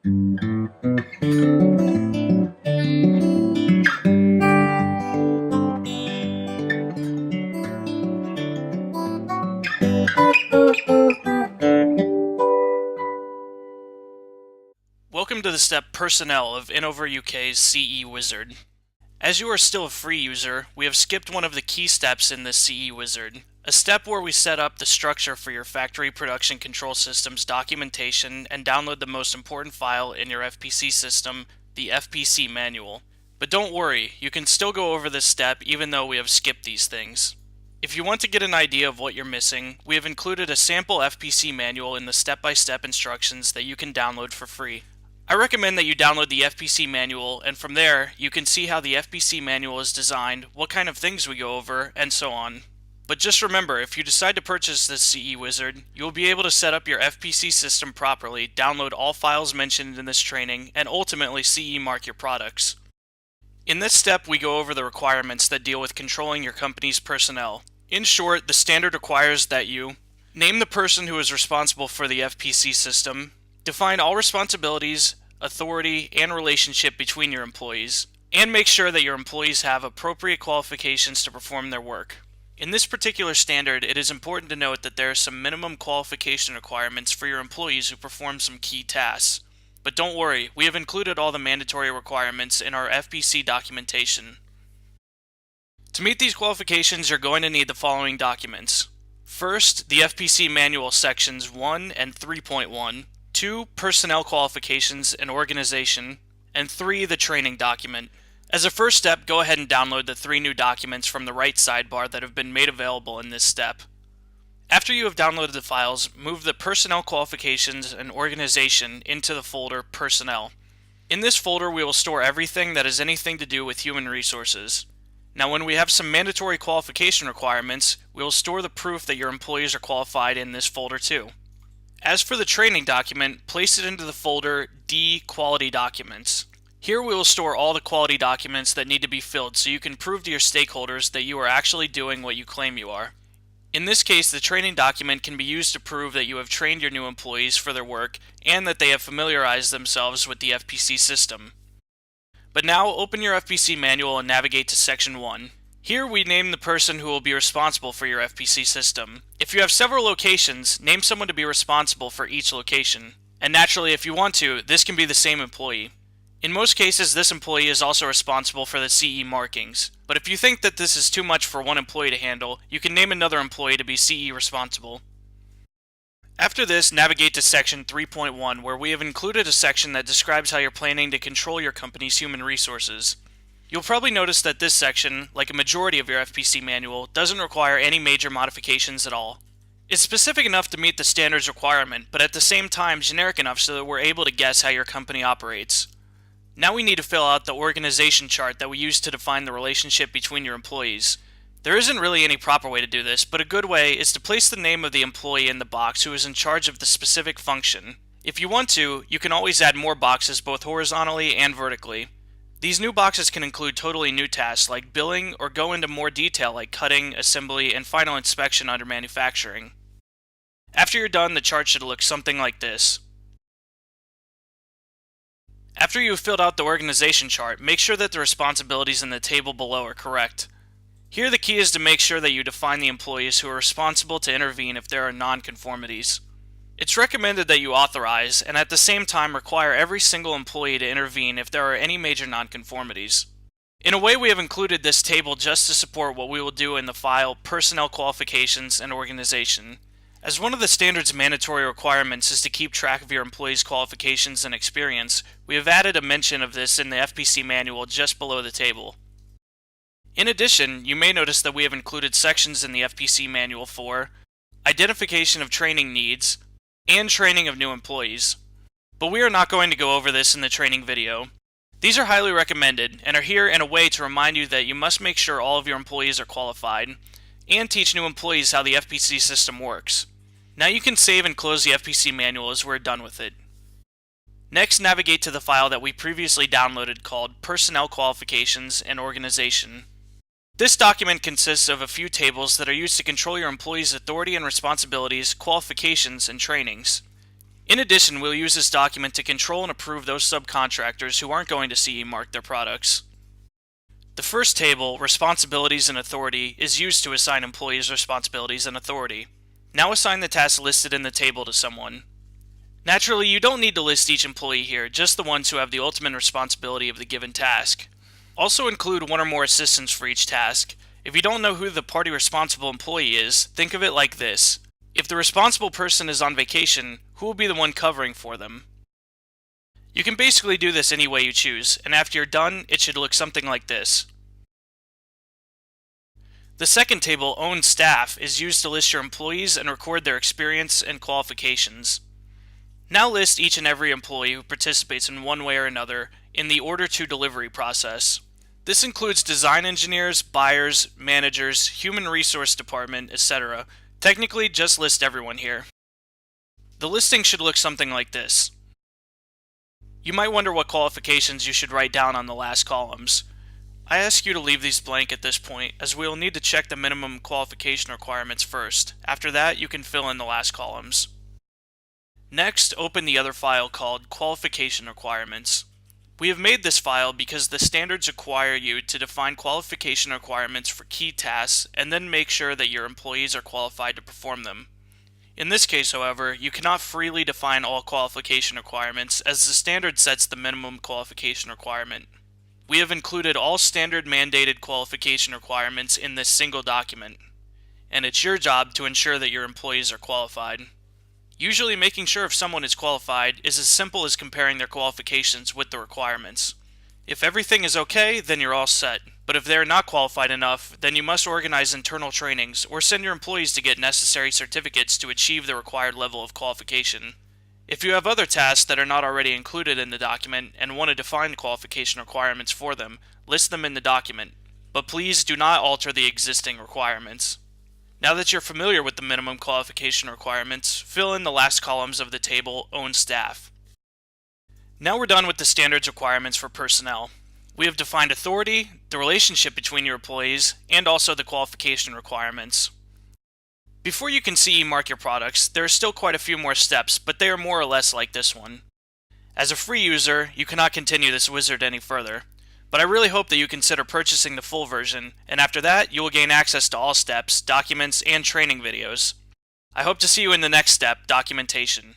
Welcome to the step Personnel of InnoverUK's CE Wizard. As you are still a free user, we have skipped one of the key steps in this CE Wizard, a step where we set up the structure for your factory production control system's documentation and download the most important file in your FPC system, the FPC manual. But don't worry, you can still go over this step even though we have skipped these things. If you want to get an idea of what you're missing, we have included a sample FPC manual in the step-by-step instructions that you can download for free. I recommend that you download the FPC manual, and from there, you can see how the FPC manual is designed, what kind of things we go over, and so on. But just remember, if you decide to purchase this CE Wizard, you will be able to set up your FPC system properly, download all files mentioned in this training, and ultimately CE mark your products. In this step, we go over the requirements that deal with controlling your company's personnel. In short, the standard requires that you name the person who is responsible for the FPC system, define all responsibilities, authority, and relationship between your employees, and make sure that your employees have appropriate qualifications to perform their work. In this particular standard, it is important to note that there are some minimum qualification requirements for your employees who perform some key tasks. But don't worry, we have included all the mandatory requirements in our FPC documentation. To meet these qualifications, you're going to need the following documents. First, the FPC Manual Sections 1 and 3.1. 2. Personnel qualifications and organization, and 3. The training document. As a first step, go ahead and download the 3 new documents from the right sidebar that have been made available in this step. After you have downloaded the files, move the Personnel Qualifications and Organization into the folder Personnel. In this folder, we will store everything that has anything to do with human resources. Now, when we have some mandatory qualification requirements, we will store the proof that your employees are qualified in this folder too. As for the training document, place it into the folder D Quality Documents. Here we will store all the quality documents that need to be filled so you can prove to your stakeholders that you are actually doing what you claim you are. In this case, the training document can be used to prove that you have trained your new employees for their work and that they have familiarized themselves with the FPC system. But now open your FPC manual and navigate to Section 1. Here we name the person who will be responsible for your FPC system. If you have several locations, name someone to be responsible for each location. And naturally, if you want to, this can be the same employee. In most cases, this employee is also responsible for the CE markings. But if you think that this is too much for one employee to handle, you can name another employee to be CE responsible. After this, navigate to Section 3.1, where we have included a section that describes how you're planning to control your company's human resources. You'll probably notice that this section, like a majority of your FPC manual, doesn't require any major modifications at all. It's specific enough to meet the standards requirement, but at the same time generic enough so that we're able to guess how your company operates. Now we need to fill out the organization chart that we use to define the relationship between your employees. There isn't really any proper way to do this, but a good way is to place the name of the employee in the box who is in charge of the specific function. If you want to, you can always add more boxes both horizontally and vertically. These new boxes can include totally new tasks like billing or go into more detail like cutting, assembly, and final inspection under manufacturing. After you're done, the chart should look something like this. After you've filled out the organization chart, make sure that the responsibilities in the table below are correct. Here the key is to make sure that you define the employees who are responsible to intervene if there are non-conformities. It's recommended that you authorize, and at the same time require every single employee to intervene if there are any major nonconformities. In a way, we have included this table just to support what we will do in the file Personnel Qualifications and Organization. As one of the standard's mandatory requirements is to keep track of your employees' qualifications and experience, we have added a mention of this in the FPC manual just below the table. In addition, you may notice that we have included sections in the FPC manual for identification of training needs, and training of new employees. But we are not going to go over this in the training video. These are highly recommended and are here in a way to remind you that you must make sure all of your employees are qualified and teach new employees how the FPC system works. Now you can save and close the FPC manual as we're done with it. Next, navigate to the file that we previously downloaded called Personnel Qualifications and Organization. This document consists of a few tables that are used to control your employees' authority and responsibilities, qualifications, and trainings. In addition, we'll use this document to control and approve those subcontractors who aren't going to CE mark their products. The first table, Responsibilities and Authority, is used to assign employees responsibilities and authority. Now assign the tasks listed in the table to someone. Naturally, you don't need to list each employee here, just the ones who have the ultimate responsibility of the given task. Also include one or more assistants for each task. If you don't know who the party responsible employee is, think of it like this. If the responsible person is on vacation, who will be the one covering for them? You can basically do this any way you choose, and after you're done, it should look something like this. The second table, Own Staff, is used to list your employees and record their experience and qualifications. Now list each and every employee who participates in one way or another in the order to delivery process. This includes design engineers, buyers, managers, human resource department, etc. Technically, just list everyone here. The listing should look something like this. You might wonder what qualifications you should write down on the last columns. I ask you to leave these blank at this point, as we will need to check the minimum qualification requirements first. After that, you can fill in the last columns. Next, open the other file called Qualification Requirements. We have made this file because the standards require you to define qualification requirements for key tasks and then make sure that your employees are qualified to perform them. In this case, however, you cannot freely define all qualification requirements as the standard sets the minimum qualification requirement. We have included all standard mandated qualification requirements in this single document, and it's your job to ensure that your employees are qualified. Usually making sure if someone is qualified is as simple as comparing their qualifications with the requirements. If everything is okay, then you're all set. But if they're not qualified enough, then you must organize internal trainings or send your employees to get necessary certificates to achieve the required level of qualification. If you have other tasks that are not already included in the document and want to define qualification requirements for them, list them in the document. But please do not alter the existing requirements. Now that you're familiar with the minimum qualification requirements, fill in the last columns of the table Own Staff. Now we're done with the standards requirements for personnel. We have defined authority, the relationship between your employees, and also the qualification requirements. Before you can CE mark your products, there are still quite a few more steps, but they are more or less like this one. As a free user, you cannot continue this wizard any further, but I really hope that you consider purchasing the full version, and after that, you will gain access to all steps, documents, and training videos. I hope to see you in the next step, documentation.